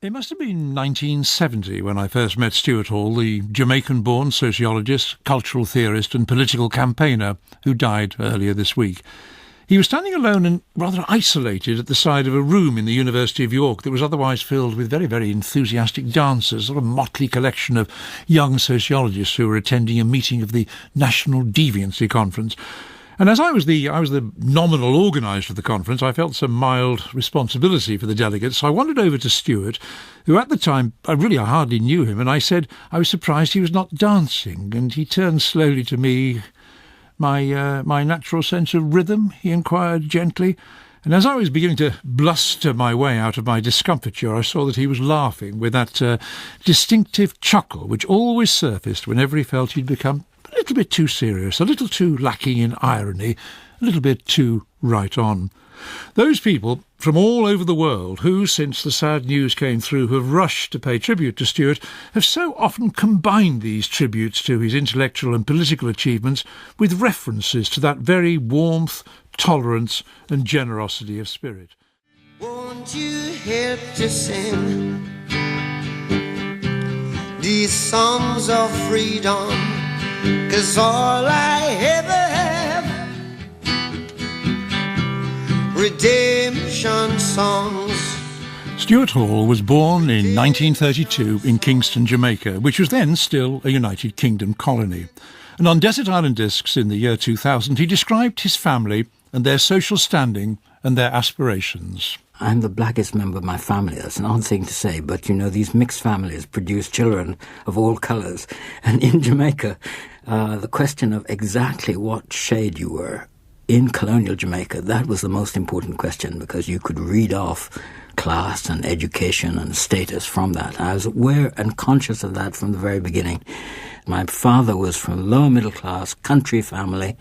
It must have been 1970 when I first met Stuart Hall, the Jamaican-born sociologist, cultural theorist and political campaigner who died earlier this week. He was standing alone and rather isolated at the side of a room in the University of York that was otherwise filled with very, very enthusiastic dancers, a sort of motley collection of young sociologists who were attending a meeting of the National Deviancy Conference. And as I was the nominal organiser of the conference, I felt some mild responsibility for the delegates. So I wandered over to Stuart, who at the time, I hardly knew him, and I said I was surprised he was not dancing. And he turned slowly to me. My natural sense of rhythm, he inquired gently. And as I was beginning to bluster my way out of my discomfiture, I saw that he was laughing with that distinctive chuckle which always surfaced whenever he felt he'd become a little bit too serious, a little too lacking in irony, a little bit too right on. Those people from all over the world who, since the sad news came through, have rushed to pay tribute to Stuart, have so often combined these tributes to his intellectual and political achievements with references to that very warmth, tolerance and generosity of spirit. Won't you help to sing these songs of freedom? 'Cause all I ever have, redemption songs. Stuart Hall was born in 1932 in Kingston, Jamaica, which was then still a United Kingdom colony. And on Desert Island Discs in the year 2000, he described his family and their social standing and their aspirations. I'm the blackest member of my family. That's an odd thing to say, but, these mixed families produce children of all colours. And in Jamaica, the question of exactly what shade you were in colonial Jamaica, that was the most important question, because you could read off class and education and status from that. I was aware and conscious of that from the very beginning. My father was from lower middle class, country family.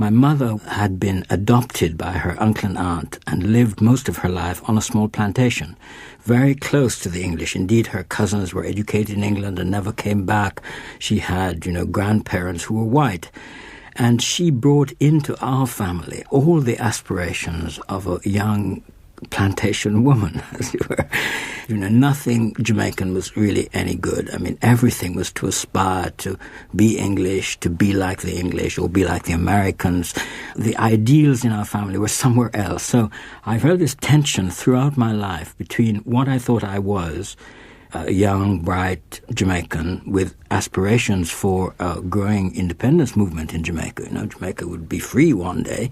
My mother had been adopted by her uncle and aunt and lived most of her life on a small plantation, very close to the English. Indeed, her cousins were educated in England and never came back. She had, grandparents who were white. And she brought into our family all the aspirations of a young plantation woman, as it were. Nothing Jamaican was really any good. I mean, everything was to aspire to be English, to be like the English, or be like the Americans. The ideals in our family were somewhere else. So I felt this tension throughout my life between what I thought I was, a young, bright Jamaican with aspirations for a growing independence movement in Jamaica. Jamaica would be free one day.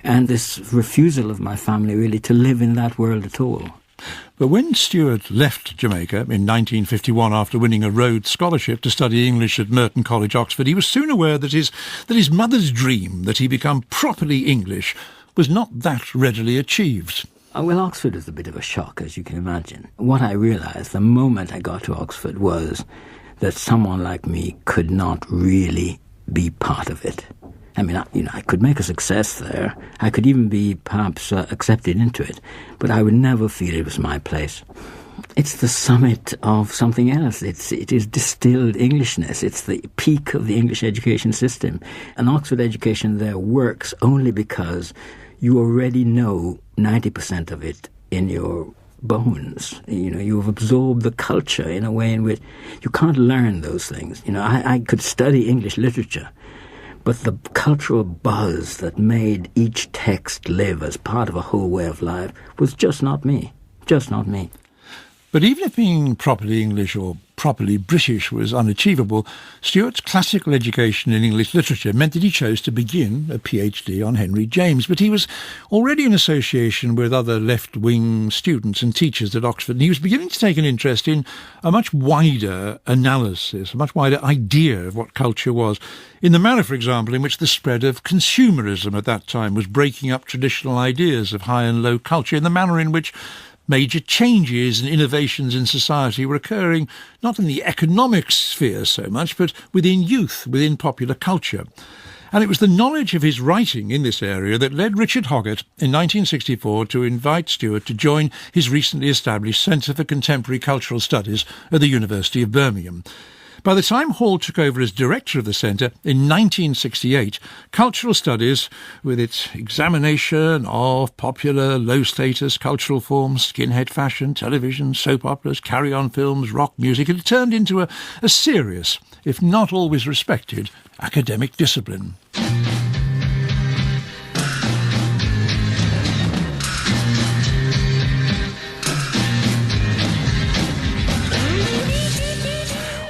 And this refusal of my family really to live in that world at all. But when Stuart left Jamaica in 1951 after winning a Rhodes Scholarship to study English at Merton College, Oxford, he was soon aware that his mother's dream that he become properly English was not that readily achieved. Well, Oxford was a bit of a shock, as you can imagine. What I realised the moment I got to Oxford was that someone like me could not really be part of it. I mean, I could make a success there. I could even be perhaps accepted into it, but I would never feel it was my place. It's the summit of something else. It is distilled Englishness. It's the peak of the English education system. An Oxford education there works only because you already know 90% of it in your bones. You have absorbed the culture in a way in which you can't learn those things. I could study English literature, but the cultural buzz that made each text live as part of a whole way of life was just not me. Just not me. But even if being properly English or properly British was unachievable, Stuart's classical education in English literature meant that he chose to begin a PhD on Henry James. But he was already in association with other left-wing students and teachers at Oxford, and he was beginning to take an interest in a much wider analysis, a much wider idea of what culture was, in the manner, for example, in which the spread of consumerism at that time was breaking up traditional ideas of high and low culture, in the manner in which major changes and innovations in society were occurring not in the economic sphere so much, but within youth, within popular culture. And it was the knowledge of his writing in this area that led Richard Hoggart in 1964 to invite Stuart to join his recently established Centre for Contemporary Cultural Studies at the University of Birmingham. By the time Hall took over as director of the centre in 1968, cultural studies, with its examination of popular low-status cultural forms, skinhead fashion, television, soap operas, carry-on films, rock music, had turned into a serious, if not always respected, academic discipline.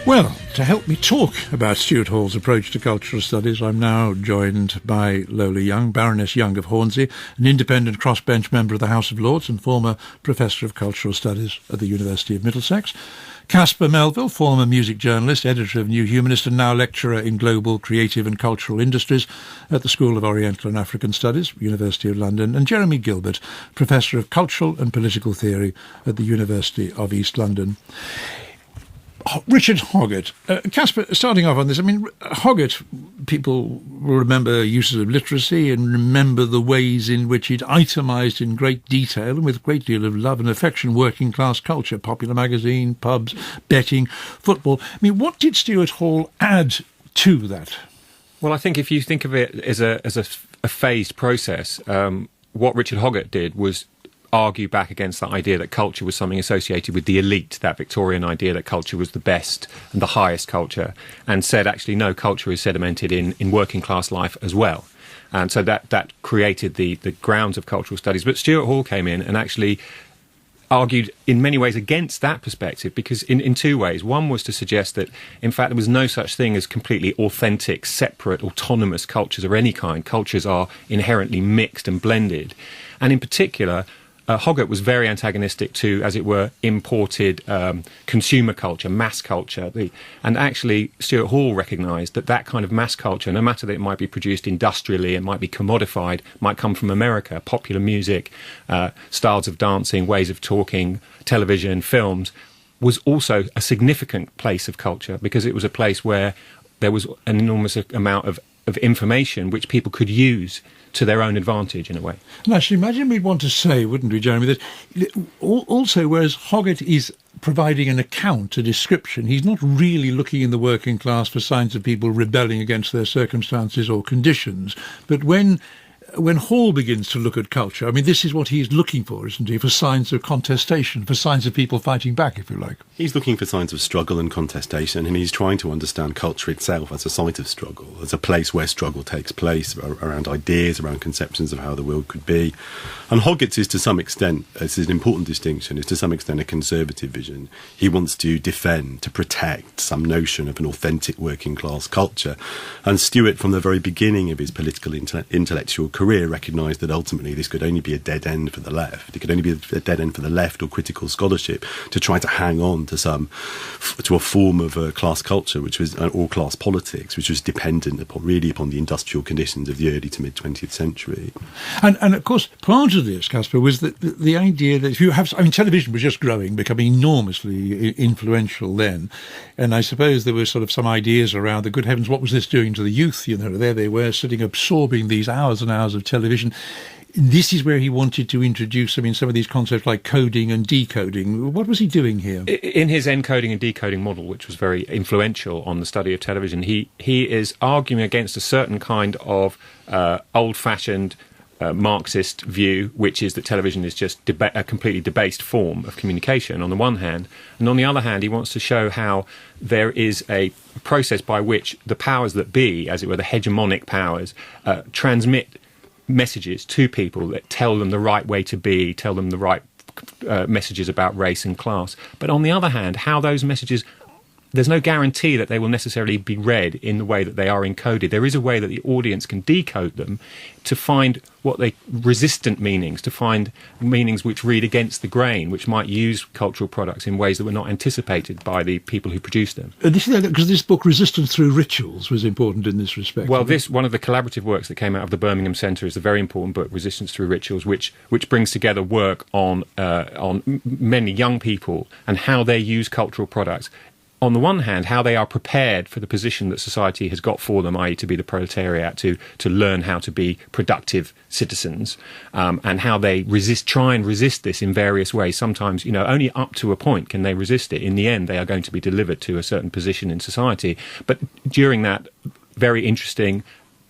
Well, to help me talk about Stuart Hall's approach to cultural studies, I'm now joined by Lola Young, Baroness Young of Hornsey, an independent crossbench member of the House of Lords and former Professor of Cultural Studies at the University of Middlesex. Caspar Melville, former music journalist, editor of New Humanist and now lecturer in global, creative and cultural industries at the School of Oriental and African Studies, University of London. And Jeremy Gilbert, Professor of Cultural and Political Theory at the University of East London. Richard Hoggart. Caspar, starting off on this, I mean, Hoggart, people will remember uses of literacy and remember the ways in which it itemised in great detail and with a great deal of love and affection working-class culture, popular magazine, pubs, betting, football. I mean, what did Stuart Hall add to that? Well, I think if you think of it as a phased process, what Richard Hoggart did was argue back against that idea that culture was something associated with the elite, that Victorian idea that culture was the best and the highest culture, and said, actually, no, culture is sedimented in working class life as well. And so that created the grounds of cultural studies. But Stuart Hall came in and actually argued in many ways against that perspective, because in two ways. One was to suggest that, in fact, there was no such thing as completely authentic, separate, autonomous cultures of any kind. Cultures are inherently mixed and blended. And in particular, Hoggart was very antagonistic to, as it were, imported consumer culture, mass culture. And actually, Stuart Hall recognised that kind of mass culture, no matter that it might be produced industrially, it might be commodified, might come from America, popular music, styles of dancing, ways of talking, television, films, was also a significant place of culture, because it was a place where there was an enormous amount of information which people could use to their own advantage, in a way. And actually, imagine we'd want to say, wouldn't we, Jeremy, that also, whereas Hoggart is providing an account, a description, he's not really looking in the working class for signs of people rebelling against their circumstances or conditions. But when Hall begins to look at culture, I mean, this is what he's looking for, isn't he? For signs of contestation, for signs of people fighting back, if you like. He's looking for signs of struggle and contestation, and he's trying to understand culture itself as a site of struggle, as a place where struggle takes place, around ideas, around conceptions of how the world could be. And Hoggart's is, to some extent, it's an important distinction, is to some extent a conservative vision. He wants to defend, to protect some notion of an authentic working class culture. And Stuart, from the very beginning of his political intellectual career, recognised that ultimately this could only be a dead end for the left. It could only be a dead end for the left or critical scholarship to try to hang on to a form of class culture, which was or class politics, which was dependent upon the industrial conditions of the early to mid 20th century. And of course, part of this, Caspar, was that the idea that if you have, I mean, television was just growing, becoming enormously influential then, and I suppose there were sort of some ideas around the good heavens, what was this doing to the youth? You know, there they were sitting absorbing these hours and hours of television. This is where he wanted to introduce, I mean, some of these concepts like coding and decoding. What was he doing here? In his encoding and decoding model, which was very influential on the study of television, he is arguing against a certain kind of old-fashioned Marxist view, which is that television is just a completely debased form of communication on the one hand, and on the other hand he wants to show how there is a process by which the powers that be, as it were, the hegemonic powers, transmit messages to people that tell them the right way to be, tell them the right messages about race and class. But on the other hand, how those messages, there's no guarantee that they will necessarily be read in the way that they are encoded. There is a way that the audience can decode them to find resistant meanings, to find meanings which read against the grain, which might use cultural products in ways that were not anticipated by the people who produced them. Because this book, Resistance Through Rituals, was important in this respect. Well, one of the collaborative works that came out of the Birmingham Centre is a very important book, Resistance Through Rituals, which brings together work on many young people and how they use cultural products on the one hand, how they are prepared for the position that society has got for them, i.e. to be the proletariat, to learn how to be productive citizens, and how they try and resist this in various ways. Sometimes, only up to a point can they resist it. In the end, they are going to be delivered to a certain position in society. But during that, very interesting,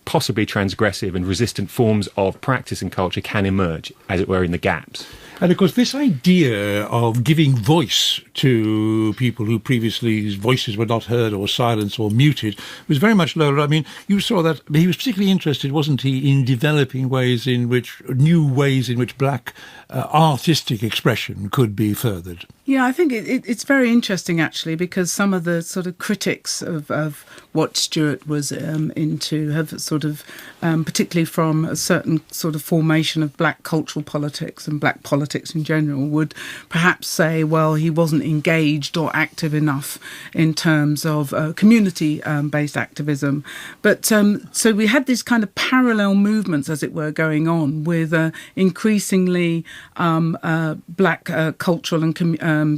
possibly transgressive and resistant forms of practice and culture can emerge, as it were, in the gaps. And of course, this idea of giving voice to people who previously his voices were not heard or silenced or muted was very much lower. I mean, you saw that he was particularly interested, wasn't he, in developing new ways in which black artistic expression could be furthered. Yeah, I think it's very interesting, actually, because some of the sort of critics of what Stuart was into have sort of, particularly from a certain sort of formation of black cultural politics and black politics in general, would perhaps say, well, he wasn't engaged or active enough in terms of community-based activism. But so we had these kind of parallel movements, as it were, going on with increasingly black cultural and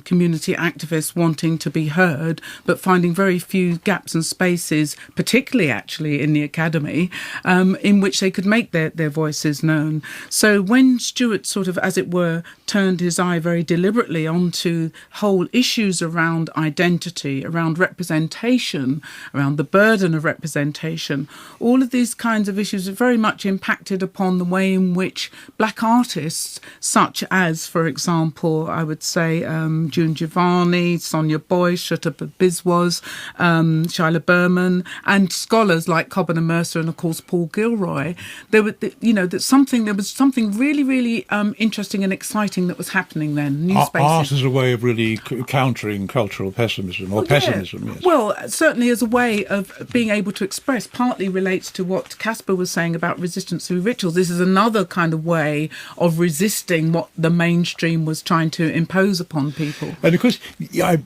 community activists wanting to be heard, but finding very few gaps and spaces, particularly actually in the academy, in which they could make their voices known. So when Stuart sort of, as it were, turned his eye very deliberately onto whole issues around identity, around representation, around the burden of representation, all of these kinds of issues have very much impacted upon the way in which black artists, such as, for example, I would say June Giovanni, Sonia Boyce, Shuta Biswas, Shyla Berman, and scholars like Cobham and Mercer, and of course Paul Gilroy. There was something really, really interesting and exciting that was happening then. New spaces. Art as a way of really countering cultural pessimism or pessimism. Yes. Well, certainly as a way of being able to express. Partly relates to what Caspar was saying about resistance through rituals. This is another kind of way of resisting what the mainstream was trying to impose upon people. And of course,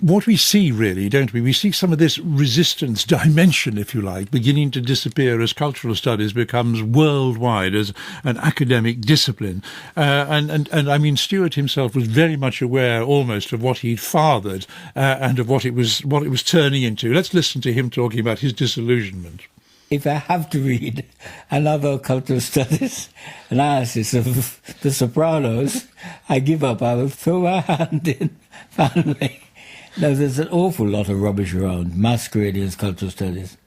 what we see really, don't we? We see some of this resistance dimension, if you like, beginning to disappear as cultural studies becomes worldwide as an academic discipline. And I mean, Stuart himself was very much aware almost of what he'd fathered and of what it was turning into. Let's listen to him talking about his disillusionment. If I have to read another cultural studies analysis of The Sopranos, I give up. I will throw my hand in finally. Now, there's an awful lot of rubbish around masquerading as cultural studies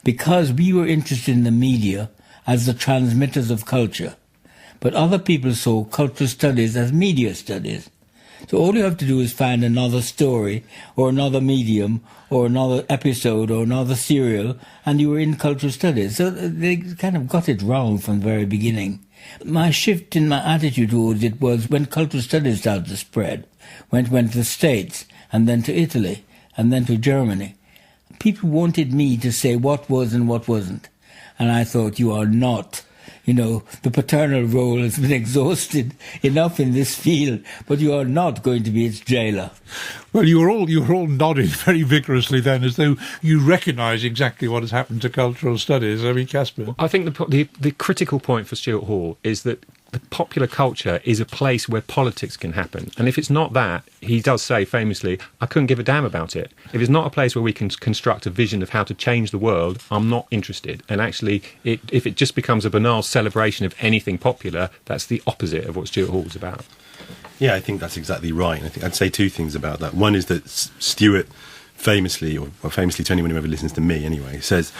because we were interested in the media as the transmitters of culture, but other people saw cultural studies as media studies. So all you have to do is find another story or another medium or another episode or another serial, and you were in cultural studies. So they kind of got it wrong from the very beginning. My shift in my attitude towards it was when cultural studies started to spread, went to the States and then to Italy and then to Germany. People wanted me to say what was and what wasn't. And I thought, you are not. The paternal role has been exhausted enough in this field, but you are not going to be its jailer. Well, you were all nodding very vigorously then, as though you recognise exactly what has happened to cultural studies. I mean, Caspar. I think the critical point for Stuart Hall is that the popular culture is a place where politics can happen. And if it's not that, he does say famously, I couldn't give a damn about it. If it's not a place where we can construct a vision of how to change the world, I'm not interested. And actually, if it just becomes a banal celebration of anything popular, that's the opposite of what Stuart Hall was about. Yeah, I think that's exactly right. And I think I'd say two things about that. One is that Stuart famously to anyone who ever listens to me anyway, says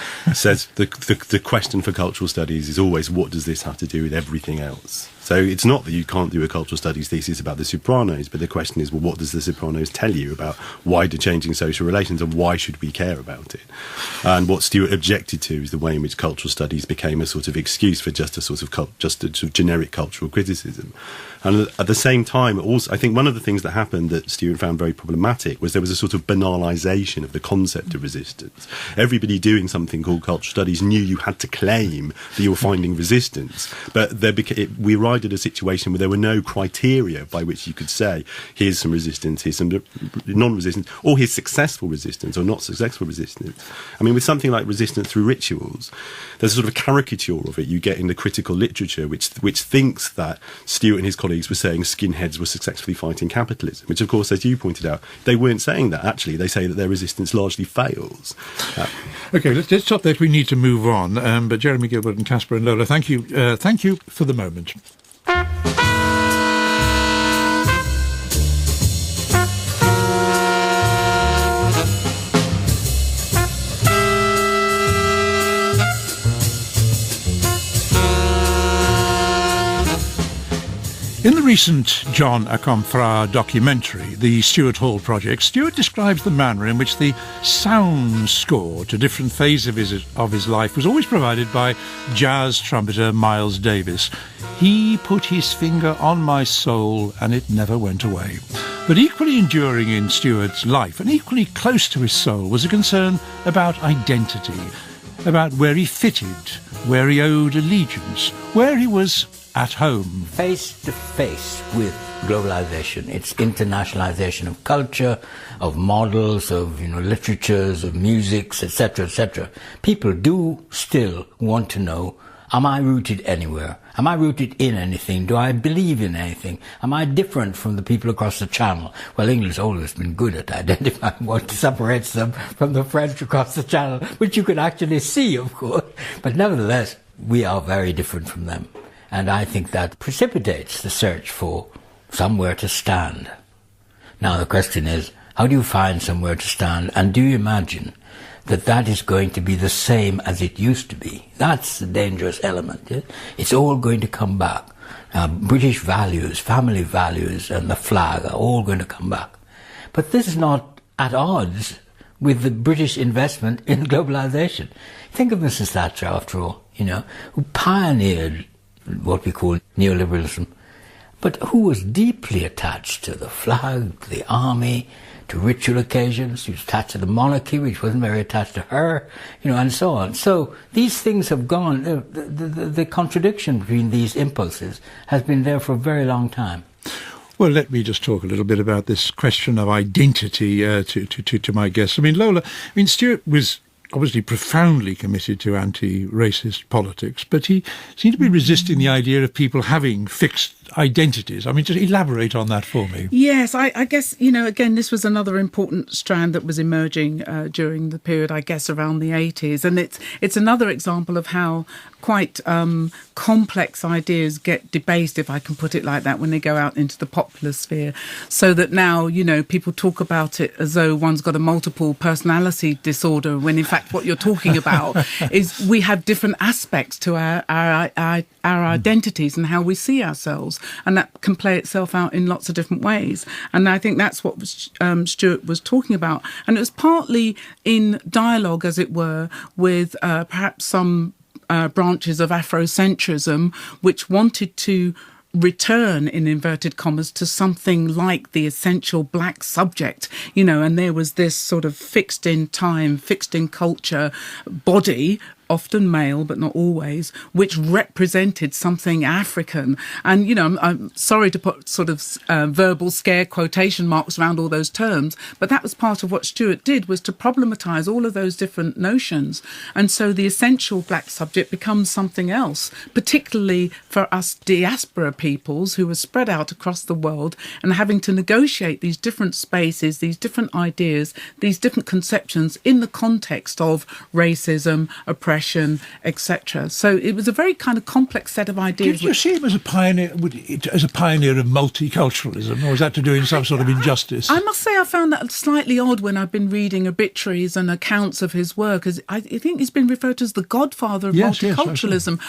the question for cultural studies is always, what does this have to do with everything else? So it's not that you can't do a cultural studies thesis about The Sopranos, but the question is, well, what does The Sopranos tell you about wider changing social relations, and why should we care about it? And what Stuart objected to is the way in which cultural studies became a sort of excuse for just a sort of generic cultural criticism. And at the same time, also, I think one of the things that happened that Stuart found very problematic was there was a sort of banalisation of the concept of resistance. Everybody doing something called cultural studies knew you had to claim that you were finding resistance, but we arrived provided a situation where there were no criteria by which you could say, here's some resistance, here's some non-resistance, or here's successful resistance or not successful resistance. I mean, with something like resistance through rituals, there's a sort of a caricature of it you get in the critical literature, which thinks that Stuart and his colleagues were saying skinheads were successfully fighting capitalism, which, of course, as you pointed out, they weren't saying that. Actually, they say that their resistance largely fails. OK, let's stop there. We need to move on. But Jeremy Gilbert and Caspar and Lola, thank you for the moment. In the recent John Akomfrah documentary, The Stuart Hall Project, Stuart describes the manner in which the sound score to different phases of his life was always provided by jazz trumpeter Miles Davis. He put his finger on my soul and it never went away. But equally enduring in Stuart's life and equally close to his soul was a concern about identity, about where he fitted, where he owed allegiance, where he was at home. Face to face with globalization, its internationalization of culture, of models, of literatures, of musics, etc., etc. People do still want to know, am I rooted anywhere? Am I rooted in anything? Do I believe in anything? Am I different from the people across the channel? Well, England's always been good at identifying what separates them from the French across the channel, which you could actually see, of course. But nevertheless, we are very different from them. And I think that precipitates the search for somewhere to stand. Now the question is, how do you find somewhere to stand? And do you imagine that that is going to be the same as it used to be? That's the dangerous element. Yeah? It's all going to come back. British values, family values, and the flag are all going to come back. But this is not at odds with the British investment in globalization. Think of Mrs. Thatcher, after all, who pioneered what we call neoliberalism, but who was deeply attached to the flag, the army, to ritual occasions. She was attached to the monarchy, which wasn't very attached to her, and so on. So these things have gone. The contradiction between these impulses has been there for a very long time. Well, let me just talk a little bit about this question of identity to my guests. I mean, Lola, Stuart was obviously profoundly committed to anti-racist politics, but he seemed to be resisting the idea of people having fixed identities. I mean, just elaborate on that for me. Yes, I guess, again, this was another important strand that was emerging during the period, I guess, around the 80s. And it's another example of how quite complex ideas get debased, if I can put it like that, when they go out into the popular sphere. So that now, people talk about it as though one's got a multiple personality disorder, when in fact what you're talking about is we have different aspects to our identities and how we see ourselves. And that can play itself out in lots of different ways. And I think that's what Stuart was talking about. And it was partly in dialogue, as it were, with perhaps some branches of Afrocentrism, which wanted to return, in inverted commas, to something like the essential black subject, and there was this sort of fixed in time, fixed in culture body, often male, but not always, which represented something African. And, I'm sorry to put sort of verbal scare quotation marks around all those terms, but that was part of what Stuart did, was to problematise all of those different notions. And so the essential black subject becomes something else, particularly for us diaspora peoples who are spread out across the world and having to negotiate these different spaces, these different ideas, these different conceptions in the context of racism, oppression, etc. So it was a very kind of complex set of ideas. Did you see him as a pioneer of multiculturalism, or was that to do him some sort of injustice? I must say I found that slightly odd when I've been reading obituaries and accounts of his work. As I think he's been referred to as the godfather of multiculturalism.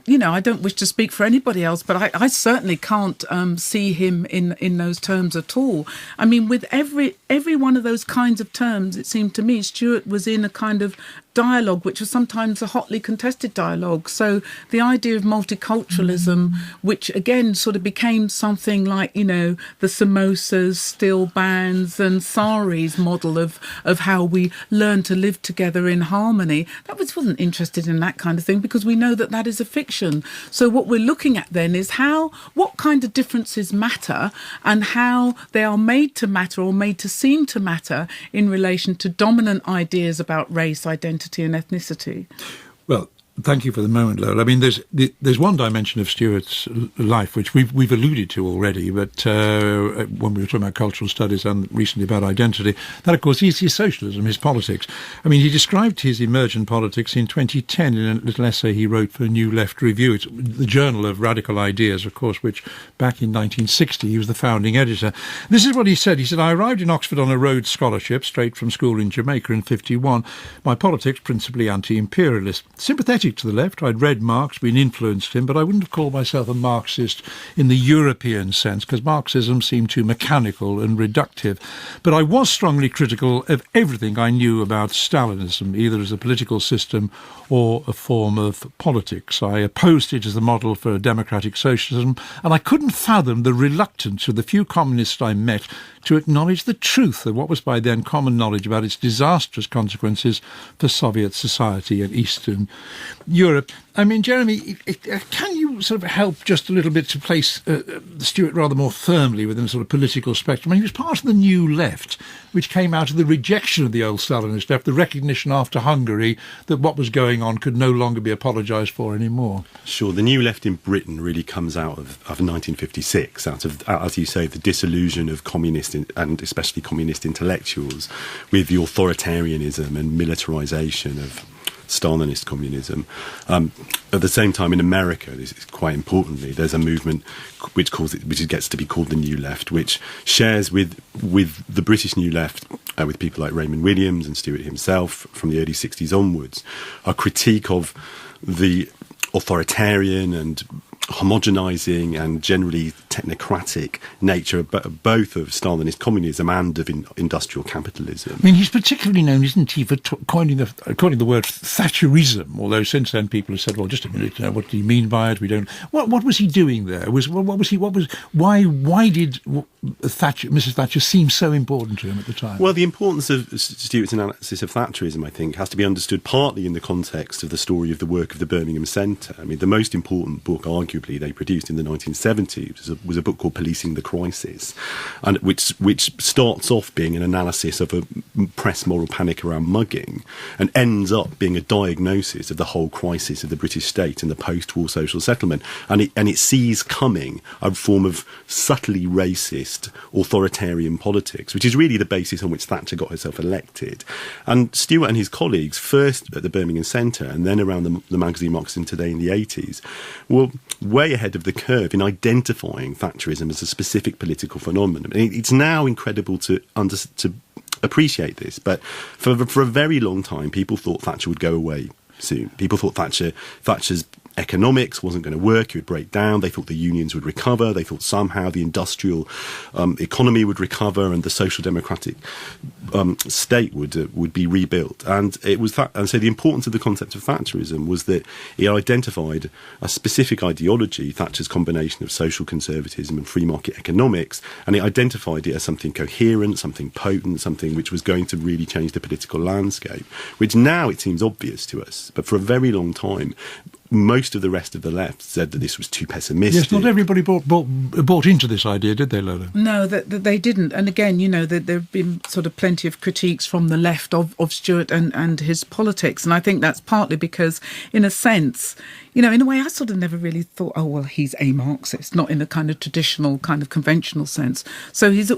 Yes, I don't wish to speak for anybody else, but I certainly can't see him in those terms at all. I mean, with every one of those kinds of terms, it seemed to me Stuart was in a kind of dialogue, which was sometimes a hotly contested dialogue. So the idea of multiculturalism, which again sort of became something like, you know, the samosas, steel bands and saris model of how we learn to live together in harmony, that wasn't interested in that kind of thing, because we know that that is a fiction. So what we're looking at then is what kind of differences matter and how they are made to matter or made to seem to matter in relation to dominant ideas about race, identity and ethnicity. Well, thank you for the moment, Lola. I mean, there's one dimension of Stuart's life which we've alluded to already, but when we were talking about cultural studies and recently about identity, that of course is his socialism, his politics. I mean, he described his emergent politics in 2010 in a little essay he wrote for New Left Review. It's the Journal of Radical Ideas, of course, which back in 1960 he was the founding editor. This is what he said. He said, "I arrived in Oxford on a Rhodes Scholarship straight from school in Jamaica in 1951. My politics principally anti-imperialist. Sympathetic to the left. I'd read Marx, been influenced him, but I wouldn't have called myself a Marxist in the European sense, because Marxism seemed too mechanical and reductive. But I was strongly critical of everything I knew about Stalinism, either as a political system or a form of politics. I opposed it as the model for democratic socialism, and I couldn't fathom the reluctance of the few communists I met to acknowledge the truth of what was by then common knowledge about its disastrous consequences for Soviet society and Eastern Europe." I mean, Jeremy, can you sort of help just a little bit to place Stuart rather more firmly within the sort of political spectrum? I mean, he was part of the New Left, which came out of the rejection of the old Stalinist left, the recognition after Hungary that what was going on could no longer be apologised for anymore. Sure, the New Left in Britain really comes out of 1956, out of, as you say, the disillusion of communist and especially communist intellectuals with the authoritarianism and militarisation of Stalinist communism. At the same time, in America, this is quite importantly, there's a movement which gets to be called the New Left, which shares with the British New Left, with people like Raymond Williams and Stuart himself from the early 60s onwards, a critique of the authoritarian and homogenising and generally technocratic nature both of Stalinist communism and of industrial capitalism. I mean, he's particularly known, isn't he, for coining the word Thatcherism, although since then people have said, well, just a minute, what do you mean by it? We don't... What was he doing there? Why did Mrs. Thatcher seem so important to him at the time? Well, the importance of Stuart's analysis of Thatcherism, I think, has to be understood partly in the context of the story of the work of the Birmingham Centre. I mean, the most important book, arguably, they produced in the 1970s was a book called Policing the Crisis, and which starts off being an analysis of a press moral panic around mugging and ends up being a diagnosis of the whole crisis of the British state and the post-war social settlement, and it sees coming a form of subtly racist authoritarian politics, which is really the basis on which Thatcher got herself elected. And Stuart and his colleagues, first at the Birmingham Centre and then around the magazine Marxism Today in the 80s, were way ahead of the curve in identifying Thatcherism as a specific political phenomenon. It's now incredible to appreciate this, but for a very long time, people thought Thatcher would go away soon. People thought Thatcher's economics wasn't going to work, it would break down. They thought the unions would recover. They thought somehow the industrial economy would recover and the social democratic state would be rebuilt. And it was that. And so the importance of the concept of Thatcherism was that it identified a specific ideology, Thatcher's combination of social conservatism and free market economics, and it identified it as something coherent, something potent, something which was going to really change the political landscape, which now it seems obvious to us. But for a very long time, most of the rest of the left said that this was too pessimistic. Yes, not everybody bought into this idea, did they, Lola? No, that they didn't. And again, you know, there have been sort of plenty of critiques from the left of Stuart and his politics. And I think that's partly because, in a sense, you know, in a way, I sort of never really thought, oh, well, he's a Marxist, not in a kind of traditional, kind of conventional sense. So he's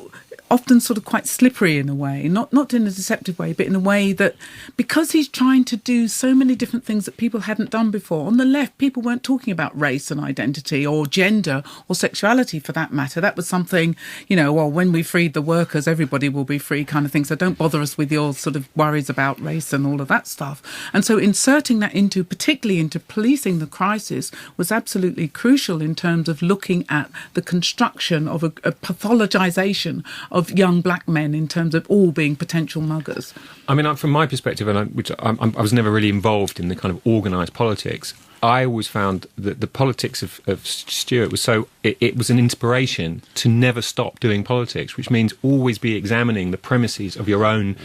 often sort of quite slippery in a way, not in a deceptive way, but in a way that because he's trying to do so many different things that people hadn't done before. On the left, people weren't talking about race and identity or gender or sexuality for that matter. That was something, you know, well, when we freed the workers, everybody will be free kind of thing. So don't bother us with your sort of worries about race and all of that stuff. And so inserting that particularly into policing the crisis was absolutely crucial in terms of looking at the construction of a pathologization of of young black men in terms of all being potential muggers? I mean, from my perspective, and I was never really involved in the kind of organised politics, I always found that the politics of Stuart was it was an inspiration to never stop doing politics, which means always be examining the premises of your own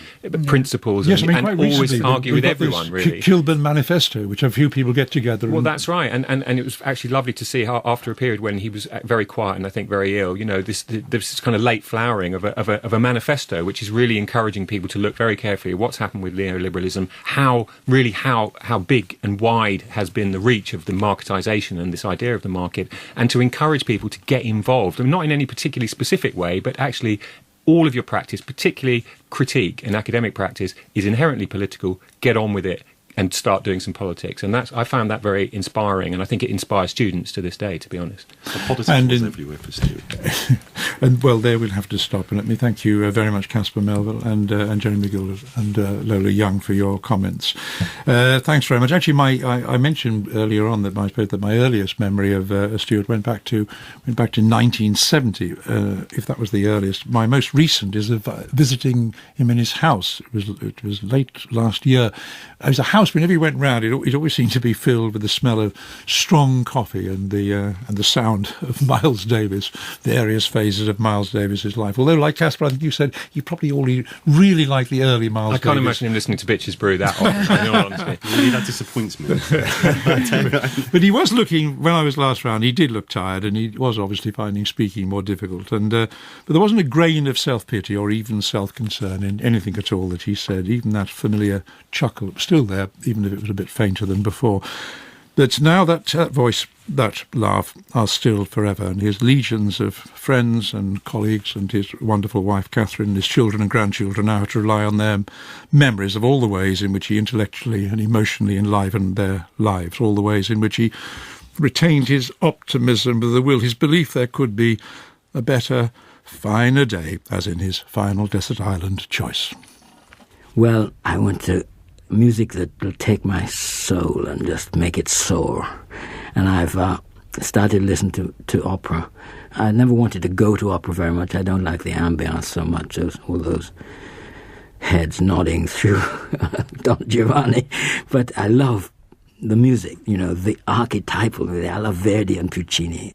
principles and always argue with everyone, really. Kilburn Manifesto, which a few people get together. Well, that's right. And it was actually lovely to see how, after a period when he was very quiet and I think very ill, this kind of late flowering of a manifesto, which is really encouraging people to look very carefully at what's happened with neoliberalism, how big and wide has been the reach of the marketisation and this idea of the market, and to encourage people to get involved, and not in any particularly specific way, but actually all of your practice, particularly critique and academic practice, is inherently political. Get on with it and start doing some politics. And I found that very inspiring, and I think it inspires students to this day, to be honest. The politics was everywhere for Stuart. And, well, there we'll have to stop. And let me thank you very much, Caspar Melville and Jeremy McGill and Lola Young, for your comments. Thanks very much. Actually, I mentioned earlier on that my earliest memory of Stuart went back to 1970, if that was the earliest. My most recent is of visiting him in his house. It was late last year. It was a house. Whenever he went round, it always seemed to be filled with the smell of strong coffee and the sound of Miles Davis, the various phases of Miles Davis's life. Although, like Caspar, I think you said you probably only really like the early Miles Davis. I can't imagine him listening to Bitches Brew that often, in all honesty. Really, that disappoints me. But he was looking, when I was last round, he did look tired, and he was obviously finding speaking more difficult. And but there wasn't a grain of self-pity or even self-concern in anything at all that he said. Even that familiar chuckle was still there, even if it was a bit fainter than before. But now that voice, that laugh, are stilled forever, and his legions of friends and colleagues and his wonderful wife Catherine, his children and grandchildren now have to rely on their memories of all the ways in which he intellectually and emotionally enlivened their lives, all the ways in which he retained his optimism with the will, his belief there could be a better, finer day, as in his final desert island choice. Well, I want to music that will take my soul and just make it soar. And I've started listening to opera. I never wanted to go to opera very much. I don't like the ambience so much, all those heads nodding through Don Giovanni. But I love the music, the archetypal. I love Verdi and Puccini.